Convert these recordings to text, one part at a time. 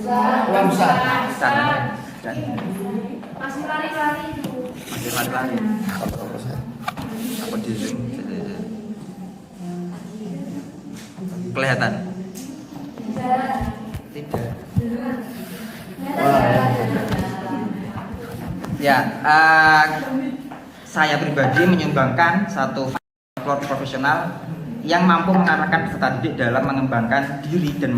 Lamsa. Masih lari-lari itu. Masih lari-lari. Apa di zoom? Kelihatan? Tidak. Ya, saya pribadi menyumbangkan satu folklore profesional yang mampu mengarahkan peserta didik dalam mengembangkan diri dan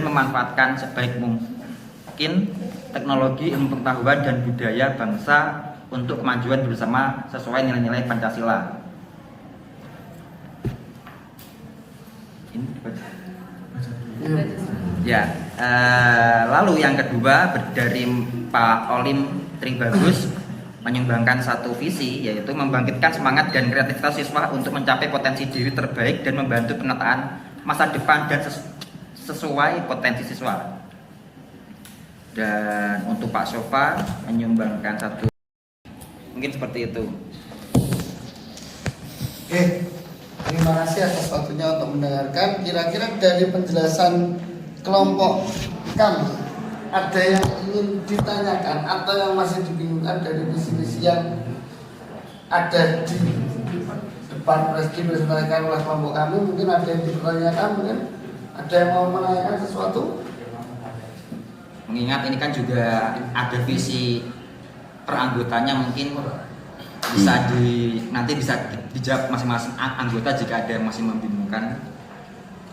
memanfaatkan sebaik mungkin teknologi, ilmu pengetahuan dan budaya bangsa untuk kemajuan bersama sesuai nilai-nilai Pancasila. Ya, lalu yang kedua dari Pak Olim Tribagus menyumbangkan satu visi, yaitu membangkitkan semangat dan kreativitas siswa untuk mencapai potensi diri terbaik dan membantu penataan masa depan dan sesuai potensi siswa. Dan untuk Pak Sofa menyumbangkan satu, mungkin seperti itu. Oke, terima kasih atas waktunya untuk mendengarkan. Kira-kira dari penjelasan kelompok kami ada yang ingin ditanyakan atau yang masih dibingungkan dari visi-visi yang ada di depan dipresentasikan oleh kelompok kami? Mungkin ada yang dipertanyakan, mungkin ada yang mau menanyakan sesuatu. Mengingat ini kan juga ada visi per anggotanya, mungkin bisa nanti bisa dijawab masing-masing anggota jika ada yang masih membingungkan.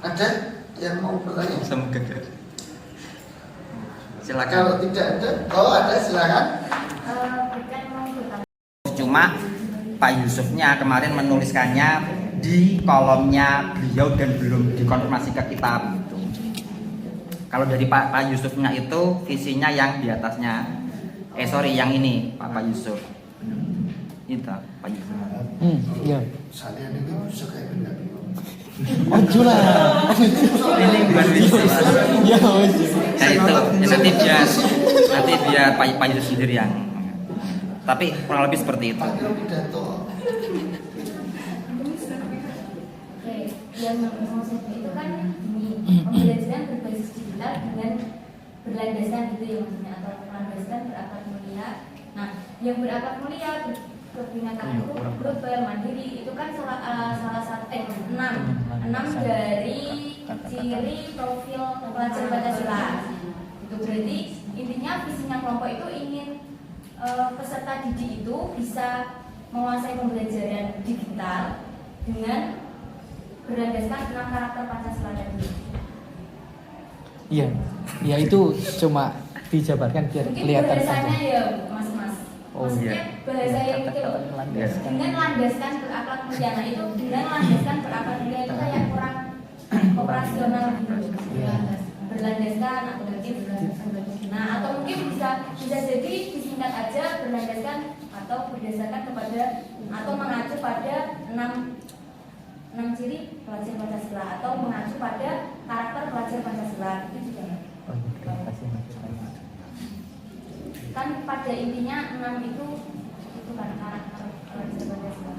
Ada yang mau bertanya? Semoga. Silakan. Kalau tidak ada, ada silakan. Cuma Pak Yusufnya kemarin menuliskannya di kolomnya beliau dan belum dikonfirmasi ke kita gitu. Kalau dari Pak Yusufnya itu visinya yang di atasnya. Yang ini Pak Yusuf. Itu Pak Yusuf. Iya. Saya ini bisa kayak benar. Ini bukan visi. Ya, itu. Nanti biar Pak Yusuf sendiri yang. Tapi kurang lebih seperti itu. Yang maksudnya itu kan pembelajaran berbasis digital dengan berlandaskan gitu ya maksudnya, atau berlandaskan berakar mulia. Nah, yang berakar mulia kebinekaan itu global mandiri itu kan salah satu 6 dari ciri profil pelajar Pancasila. Itu berarti intinya visinya kelompok itu ingin peserta didik itu bisa menguasai pembelajaran digital dengan berlandaskan 6 karakter Pancasila tadi. Iya, ya itu cuma dijabarkan biar mungkin kelihatan bahasanya aja. ya mas. Maksudnya bahasa yang itu dengan landaskan berakhlak mulia. Nah itu dengan landaskan berakhlak mulia itu kayak kurang operasional gitu. Berlandaskan atau mungkin atau mungkin bisa jadi disingkat aja berlandaskan atau berdasarkan kepada atau mengacu pada 6 ciri pelajar Pancasila atau mengacu pada karakter pelajar Pancasila itu juga. Kan pada intinya 6 itu kan karakter pelajar Pancasila.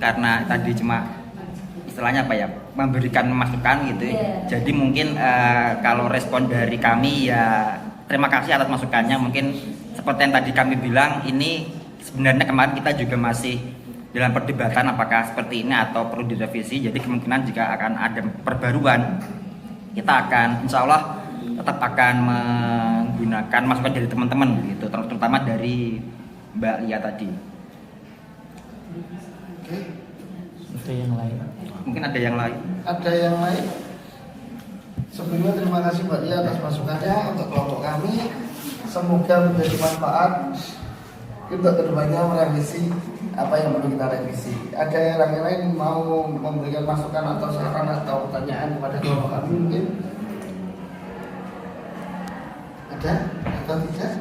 Karena tadi cuma istilahnya apa ya, memberikan masukan gitu. Jadi mungkin kalau respon dari kami ya terima kasih atas masukannya. Mungkin seperti yang tadi kami bilang, ini sebenarnya kemarin kita juga masih dalam perdebatan apakah seperti ini atau perlu direvisi. Jadi kemungkinan jika akan ada perbaruan, kita akan insya Allah tetap akan menggunakan masukan dari teman-teman gitu, terutama dari Mbak Lia tadi. Ada yang lain? Mungkin ada yang lain. Ada yang lain? Sebelumnya terima kasih Mbak Lia atas masukannya untuk kelompok kami. Semoga menjadi manfaat untuk kedepannya merevisi apa yang perlu kita revisi. Ada yang lain mau memberikan masukan atau saran atau pertanyaan kepada kelompok kami mungkin? Ada atau tidak?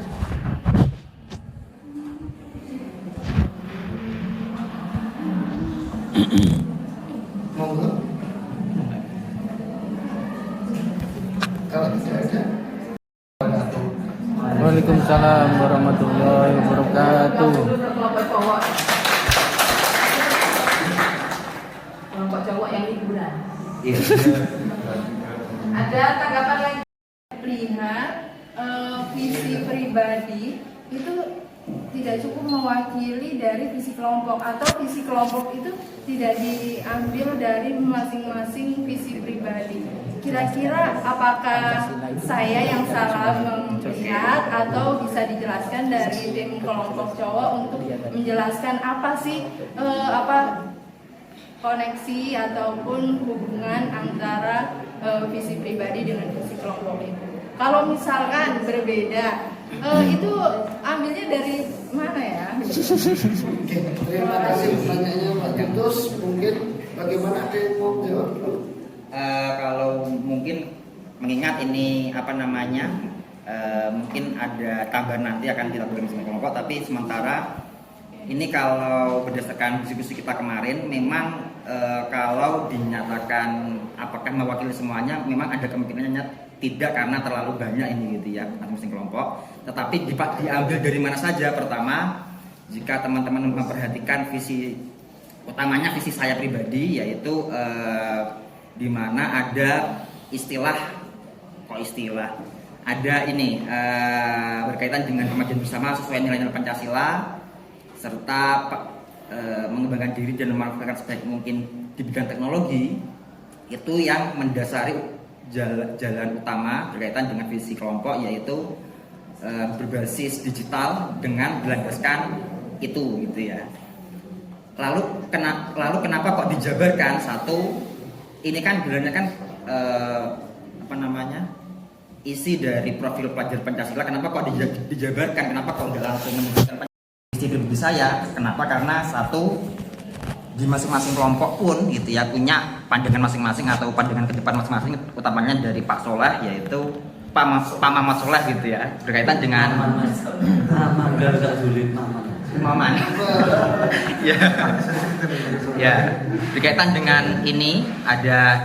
Monggo. Kalau tidak ada, Waalaikumsalam warahmatullahi wabarakatuh. cowok-cowok yang liburan. Iya. Ada tanggapan lain? Lihat visi pribadi itu tidak cukup mewakili dari visi kelompok, atau visi kelompok itu tidak diambil dari masing-masing visi pribadi. Kira-kira apakah saya yang salah melihat, atau bisa dijelaskan dari tim kelompok cowok untuk menjelaskan apa sih koneksi ataupun hubungan antara visi pribadi dengan visi kelompok itu? Kalau misalkan berbeda, itu ambilnya dari mana ya? Oke, terima kasih pertanyaannya Pak Titus. Mungkin bagaimana ada yang mau jawab dulu? Kalau mungkin mengingat ini apa namanya, mungkin ada tambahan nanti akan dilakukan sama kelompok, tapi sementara ini kalau berdasarkan diskusi kita kemarin, memang kalau dinyatakan apakah mewakili semuanya, memang ada kemungkinannya tidak, karena terlalu banyak ini gitu ya masing-masing kelompok. Tetapi diambil dari mana saja? Pertama, jika teman-teman memperhatikan visi utamanya, visi saya pribadi, yaitu di mana ada ada ini berkaitan dengan kemajuan bersama sesuai nilai-nilai Pancasila, serta mengembangkan diri dan memanfaatkan sebaik mungkin di bidang teknologi. Itu yang mendasari jalan utama berkaitan dengan visi kelompok, yaitu berbasis digital dengan berlandaskan itu gitu ya. Lalu kenapa kok dijabarkan? Satu, ini kan sebenarnya kan isi dari profil pelajar Pancasila. Kenapa kok dijabarkan? Kenapa kok nggak langsung menyebutkan visi pribadi saya? Kenapa? Karena satu, di masing-masing kelompok pun gitu ya punya pandangan masing-masing atau pandangan ke depan masing-masing, utamanya dari Pak Soleh, yaitu Pak Mamat Soleh gitu ya, berkaitan dengan Maman. Ya, berkaitan dengan ini,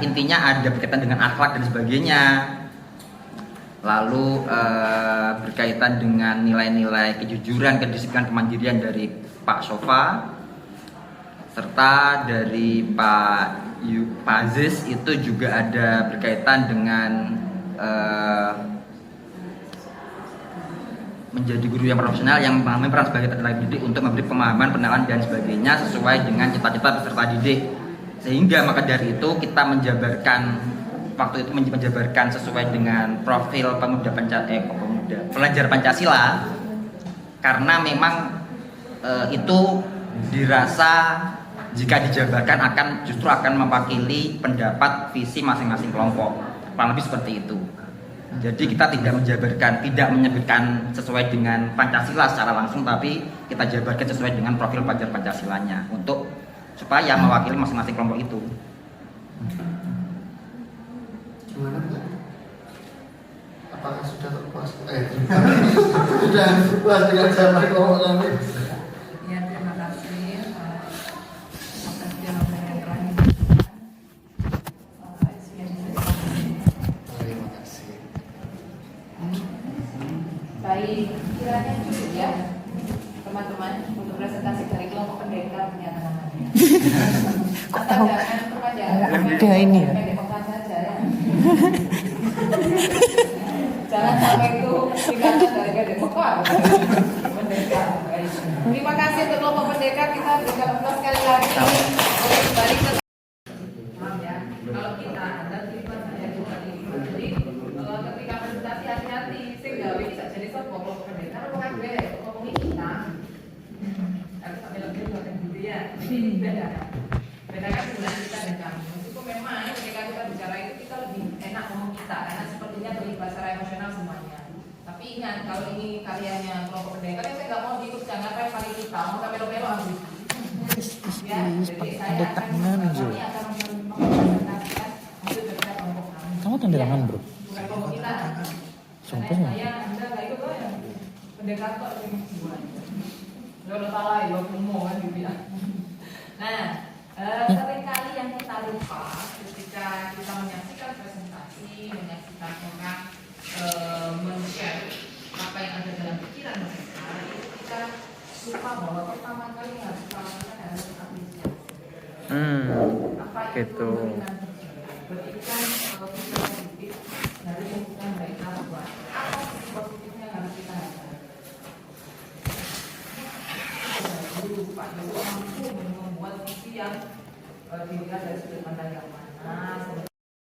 intinya ada berkaitan dengan akhlak dan sebagainya. Lalu berkaitan dengan nilai-nilai kejujuran, kedisiplinan, kemandirian dari Pak Sofa, serta dari Pak Aziz itu juga ada berkaitan dengan menjadi guru yang profesional yang memahami peran sebagai tenaga didik untuk memberi pemahaman, pengenalan dan sebagainya sesuai dengan cita-cita peserta didik. Sehingga maka dari itu kita menjabarkan sesuai dengan profil pelajar Pancasila, karena memang itu dirasa jika dijabarkan justru akan mewakili pendapat visi masing-masing kelompok, kurang lebih seperti itu. Jadi kita tidak menyebutkan sesuai dengan Pancasila secara langsung, tapi kita jabarkan sesuai dengan profil pelajar Pancasilanya supaya mewakili masing-masing kelompok itu. Gimana Pak? Apakah sudah terpuas? Sudah puas dengan jawaban kelompok kami? Ya, terima kasih atas jawaban yang telah diberikan. Terima kasih. Baik, kiranya cukup ya teman-teman untuk presentasi dari kelompok pendekar penyataannya. Atau jangan Lega ini ya. pendekar saja ya. Jangan sampai itu dikatakan dari pendekar. Terima kasih untuk kelompok pendekar, kita berikan aplaus sekali lagi. Oke, kembali ke maaf ya, kalau kita ada tipe saja jadi ketika presentasi hati-hati, sehingga bisa jadi kelompok pendekar bukan gue ngomongin kita. Tapi sampai lebih bukan gitu ya. Ini beda. Bedakan sebenarnya kita dan kamu. Meskipun memang ketika kita bicara itu kita lebih enak ngomong kita, karena sepertinya terlibat secara emosional semuanya. Tapi ingat, kalau ini karyanya kelompok pendekar, saya nggak mau ikut, jangan pakai kita, mau sampai melo-melo habis. Ya, jadi saya akan mempresentasikan hasil kerja kelompok kami. Kamu tanda tangan bro? Bukan kelompok kita. Sumpah Karena ya? Anda nggak ikut loh ya. Pendekar kok ini buat. Nggak udah salah ya, mau kan gitu ya. Nah, seringkali yang kita lupa ketika kita menyaksikan presentasi, menyaksikan orang men-share apa yang ada dalam pikiran mereka, itu kita lupa bahwa pertama kali yang harus kita lakukan adalah apresiasi. Apa gitu. Berikan sisi positif dari hubungan mereka buat apa sisi positifnya yang harus kita lakukan. Dulu Pak Jokowi mampu membuat visi yang dilihat dari sudut pandang yang mana.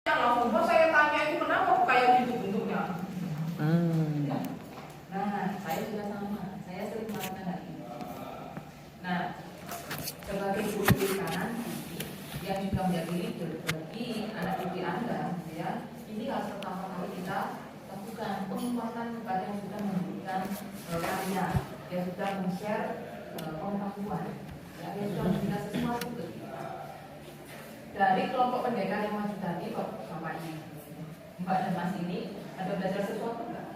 Langsung saya tanya itu kenapa kayak gitu bentuknya? Ya. Nah, saya juga sama. Saya sering melakukan hal ini. Nah, sebagai guru kanan yang juga menjadi leader bagi anak didik Anda, ya, ini harus pertama kali kita lakukan penguatan kepada yang sudah memberikan karya, yang sudah men-share pengetahuan, ya, yang sudah memberikan sesuatu ke kita. Dari kelompok pendekar yang maju tadi, Bapak ini, Mbak dan Mas ini, ada belajar sesuatu nggak?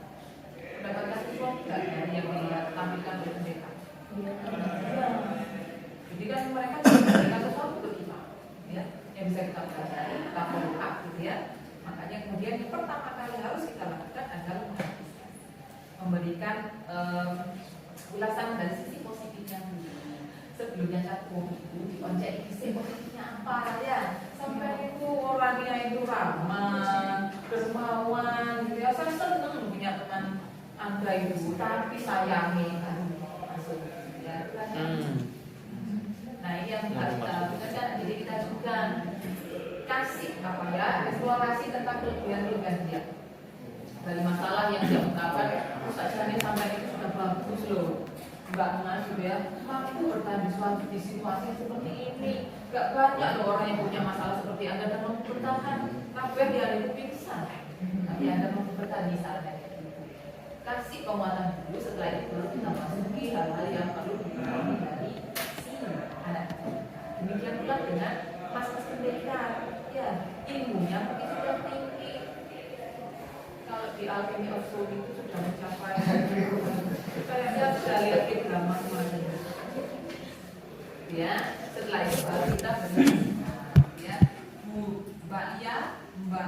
Mendapatkan sesuatu nggak dari yang ditampilkan oleh pendekar? Jadi kan mereka memberikan sesuatu ke kita, ya, yang bisa kita pelajari, kita follow up, gitu ya. Makanya kemudian yang pertama kali harus kita lakukan adalah memberikan ulasan dari sisi positifnya dulu. Sebelumnya cakup itu dioncek sisi positifnya apa ya? Sampai itu orangnya itu ramah, dermawan, gitu ya. Saya seneng punya teman Anda itu, tapi sayangi kan masuk, ya. Nah ini yang harus kita lakukan kan, jadi kita juga kasih apa ya, eksplorasi tentang kelebihan dia dari masalah yang dia ungkapkan. Saja sampai itu sudah bagus loh, nggak mas gitu ya, mampu bertahan di situasi yang seperti ini. Nggak banyak loh orang yang punya masalah seperti Anda dan mampu bertahan. Kabeh dia itu pingsan, tapi Anda mampu bertahan di saat itu. Kasih penguatan dulu, setelah itu baru kita masuki hal-hal yang perlu dipahami dari anak. Demikian pula dengan mas-mas pendekar, ya, ilmunya mungkin sudah tinggi. Kalau di Alchemy of Soul itu sudah mencapai, kayaknya sudah lihat di drama semuanya. Ya, setelah itu baru kita benar, ya, Mbak Ia, Mbak